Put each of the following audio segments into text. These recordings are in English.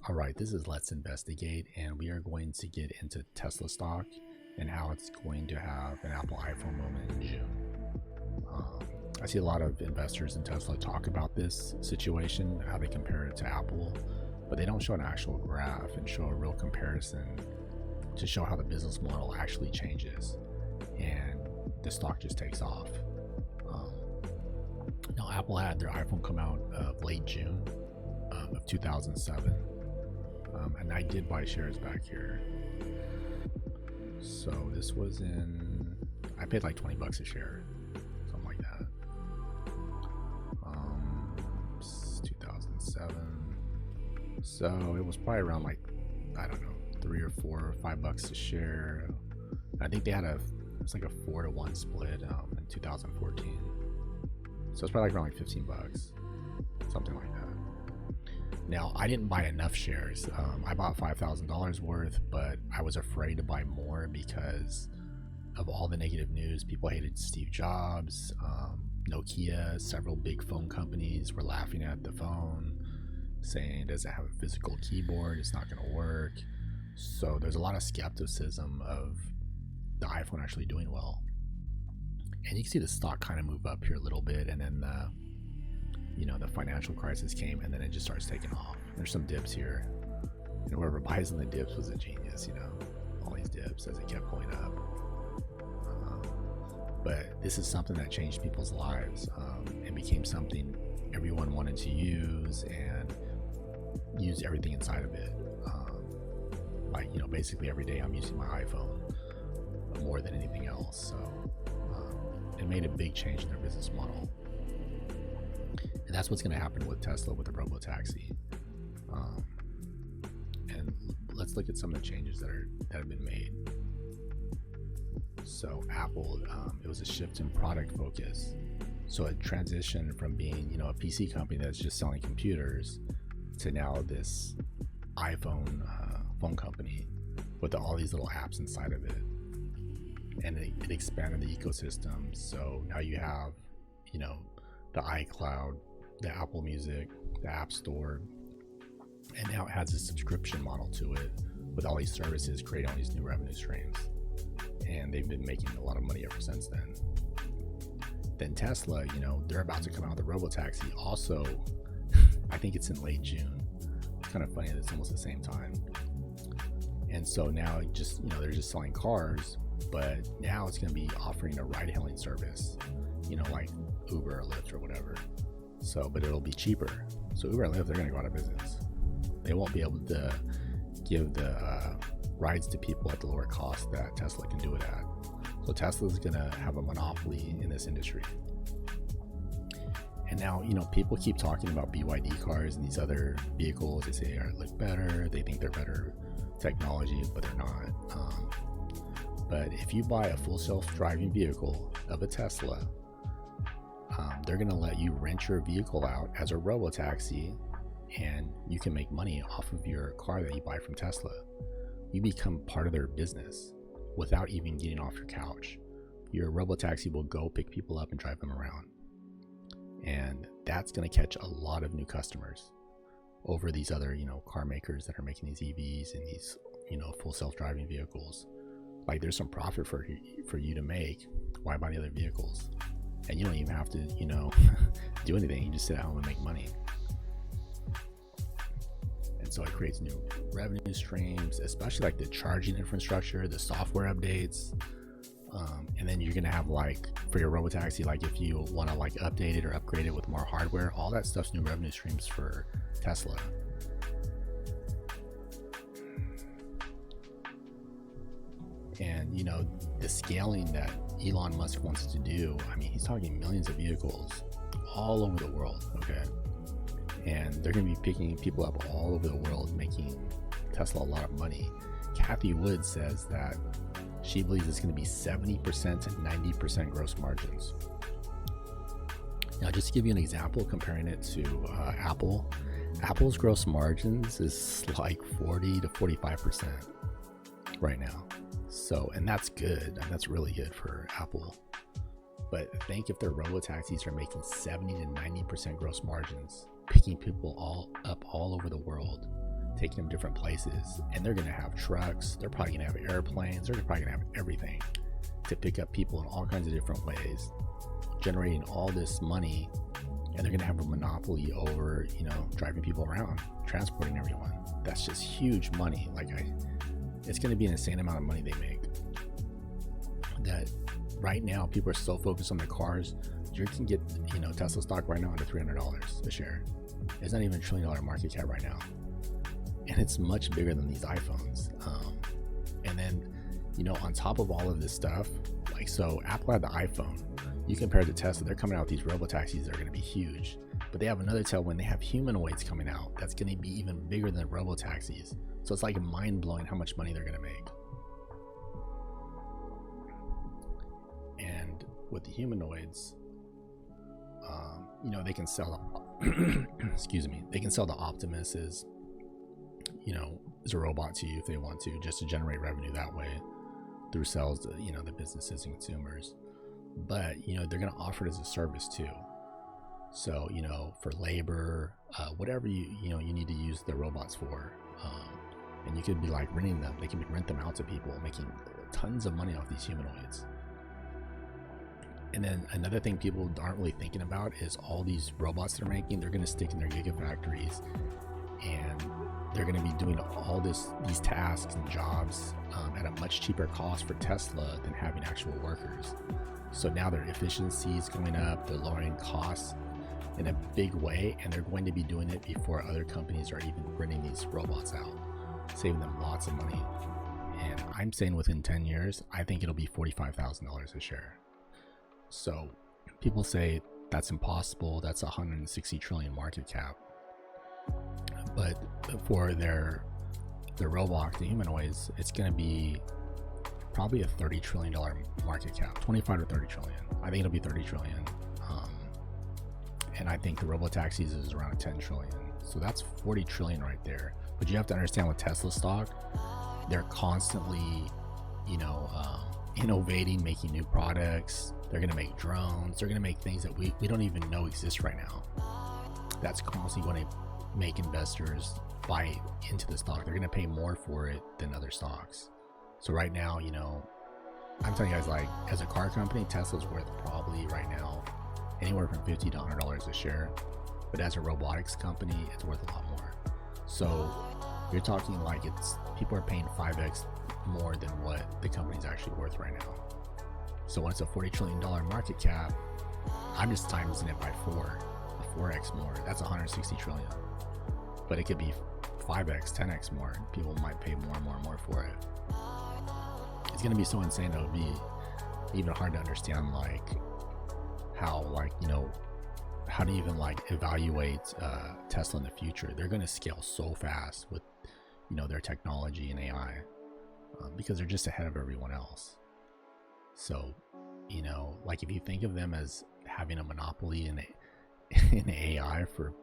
All right, this is Let's Investigate, and we are going to get into Tesla stock and how it's going to have an Apple iPhone moment in June. I see a lot of investors in Tesla talk about this situation, how they compare it to Apple, but they don't show an actual graph and show a real comparison to show how the business model actually changes, and the stock just takes off. Um, Now, Apple had their iPhone come out late June of 2007. And I did buy shares back here. So this was I paid like 20 bucks a share, something like that. 2007. So it was probably around like, I don't know, 3 or 4 or 5 bucks a share. I think they had it's like a 4-to-1 split in 2014. So it's probably like around like 15 bucks, something like that. Now, I didn't buy enough shares. I bought $5,000 worth, but I was afraid to buy more because of all the negative news. People hated Steve Jobs, Nokia, several big phone companies were laughing at the phone, saying it doesn't have a physical keyboard, it's not going to work. So there's a lot of skepticism of the iPhone actually doing well. And you can see the stock kind of move up here a little bit, and then the financial crisis came, and then it just starts taking off. There's some dips here, and whoever buys in the dips was a genius. All these dips as it kept going up. But this is something that changed people's lives and became something everyone wanted to use and use everything inside of it. Basically every day I'm using my iPhone more than anything else. So it made a big change in their business model. And that's what's going to happen with Tesla with the robotaxi. And let's look at some of the changes that have been made. So Apple, it was a shift in product focus. So it transitioned from being, a PC company that's just selling computers to now this iPhone phone company with all these little apps inside of it. And it expanded the ecosystem. So now you have, the iCloud, the Apple Music, the App Store, and now it has a subscription model to it with all these services creating all these new revenue streams. And they've been making a lot of money ever since then. Then Tesla, they're about to come out with a robotaxi. Also, I think it's in late June. It's kind of funny that it's almost the same time. And so now they're just selling cars, but now it's going to be offering a ride-hailing service, like Uber or Lyft or whatever. So, but it'll be cheaper. So Uber and Lyft, they're going to go out of business. They won't be able to give the rides to people at the lower cost that Tesla can do it at. So Tesla's going to have a monopoly in this industry. And now, people keep talking about BYD cars and these other vehicles. They say they look better. They think they're better technology, but they're not. But if you buy a full self-driving vehicle of a Tesla, they're going to let you rent your vehicle out as a robotaxi, and you can make money off of your car that you buy from Tesla. You become part of their business without even getting off your couch. Your robotaxi will go pick people up and drive them around. And that's going to catch a lot of new customers over these other, car makers that are making these EVs and these, full self-driving vehicles. Like, there's some profit for you to make. Why buy the other vehicles? And you don't even have to, do anything. You just sit at home and make money. And so it creates new revenue streams, especially like the charging infrastructure, the software updates. And then you're going to have, like, for your robotaxi, like if you want to like update it or upgrade it with more hardware, all that stuff's new revenue streams for Tesla. And, the scaling that Elon Musk wants to do, he's talking millions of vehicles all over the world, okay? And they're going to be picking people up all over the world, making Tesla a lot of money. Kathy Wood says that she believes it's going to be 70% to 90% gross margins. Now, just to give you an example, comparing it to Apple, Apple's gross margins is like 40 to 45% right now. So, and that's good. And that's really good for Apple. But think if their robotaxis are making 70 to 90% gross margins, picking people all over the world taking them different places, and they're going to have trucks, they're probably going to have airplanes, they're probably going to have everything to pick up people in all kinds of different ways, generating all this money, and they're going to have a monopoly over, driving people around, transporting everyone. That's just huge money. It's going to be an insane amount of money they make. That right now, people are so focused on their cars. You can get, Tesla stock right now under $300 a share. It's not even $1 trillion market cap right now. And it's much bigger than these iPhones. And then, on top of all of this stuff, so Apple had the iPhone. You compare it to Tesla, they're coming out with these robotaxis that are going to be huge. But they have another tailwind. They have humanoids coming out that's going to be even bigger than robotaxis. So it's mind-blowing how much money they're going to make. And with the humanoids, they can sell excuse me, they can sell the Optimus as a robot to you if they want to, just to generate revenue that way through sales to the businesses and consumers. But they're going to offer it as a service too. So for labor, whatever you need to use the robots for, and you could be renting them. They can rent them out to people, making tons of money off these humanoids. And then another thing people aren't really thinking about is all these robots they're making. They're going to stick in their gigafactories, and they're going to be doing all these tasks and jobs at a much cheaper cost for Tesla than having actual workers. So now their efficiency is going up. They're lowering costs in a big way, and they're going to be doing it before other companies are even renting these robots out, saving them lots of money. And I'm saying within 10 years, I think it'll be $45,000 a share. So people say that's impossible. That's 160 trillion market cap. But for their robots, the humanoids, it's going to be probably a $30 trillion market cap, 25 to 30 trillion. I think it'll be 30 trillion. And I think the robotaxis is around 10 trillion. So that's 40 trillion right there. But you have to understand with Tesla stock, they're constantly, innovating, making new products. They're going to make drones. They're going to make things that we don't even know exist right now. That's constantly going to make investors buy into the stock. They're going to pay more for it than other stocks. So right now, I'm telling you guys, as a car company, Tesla's worth probably right now anywhere from $50 to $100 a share. But as a robotics company, it's worth a lot more. So you're talking people are paying 5x more than what the company's actually worth right now. So when it's a $40 trillion market cap, I'm just timesing it by 4x more. That's 160 trillion. But it could be 5x, 10x more. People might pay more and more and more for it. It's going to be so insane. It would be even hard to understand how how to even evaluate Tesla in the future. They're going to scale so fast with their technology and AI because they're just ahead of everyone else. So if you think of them as having a monopoly in AI for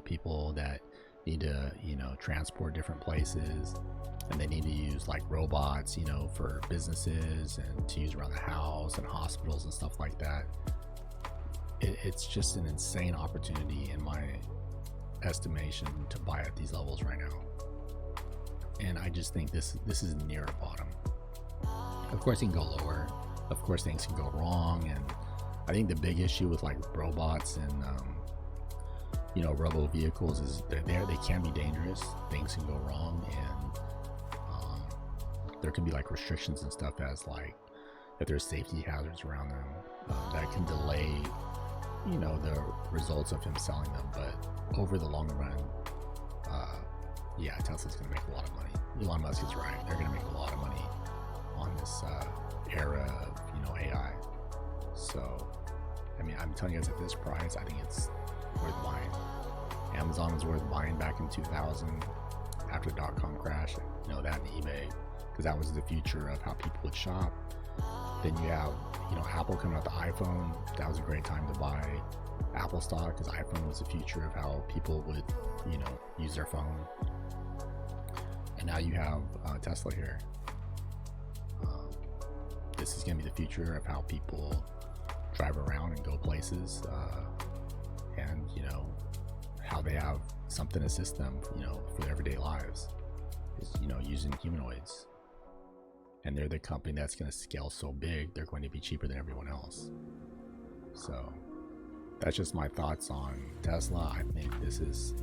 people that need to transport different places, and they need to use robots for businesses and to use around the house and hospitals and stuff like that, it's just an insane opportunity in my estimation to buy at these levels right now. And I just think this is near a bottom. Of course it can go lower, of course things can go wrong, and I think the big issue with robots and robo vehicles is they can be dangerous. Things can go wrong, and there can be restrictions and stuff as if there's safety hazards around them that can delay the results of him selling them. But over the long run, Tesla's going to make a lot of money. Elon Musk is right. They're going to make a lot of money on this era of AI. So I'm telling you guys, at this price, I think it's worth buying. Amazon was worth buying back in 2000 after the dot-com crash, that and eBay, because that was the future of how people would shop. Then you have Apple coming out the iPhone. That was a great time to buy Apple stock, because iPhone was the future of how people would use their phone. And now you have Tesla here. This is going to be the future of how people drive around and go places, and how they have something to assist them for their everyday lives. using humanoids. And they're the company that's going to scale so big, they're going to be cheaper than everyone else. So that's just my thoughts on Tesla. I think this is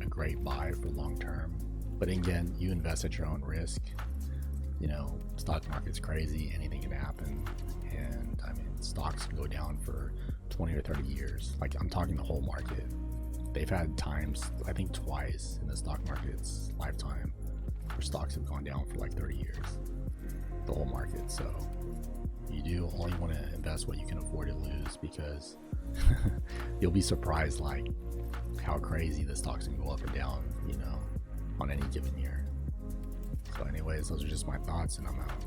a great buy for long term. But again, you invest at your own risk. You know, stock market's crazy, anything can happen. And I mean, stocks can go down for 20 or 30 years. Like, I'm talking the whole market. They've had times, I think twice in the stock market's lifetime, where stocks have gone down for like 30 years. The whole market. So you do only want to invest what you can afford to lose, because you'll be surprised like how crazy the stocks can go up and down, you know, on any given year. So anyways, those are just my thoughts, and I'm out.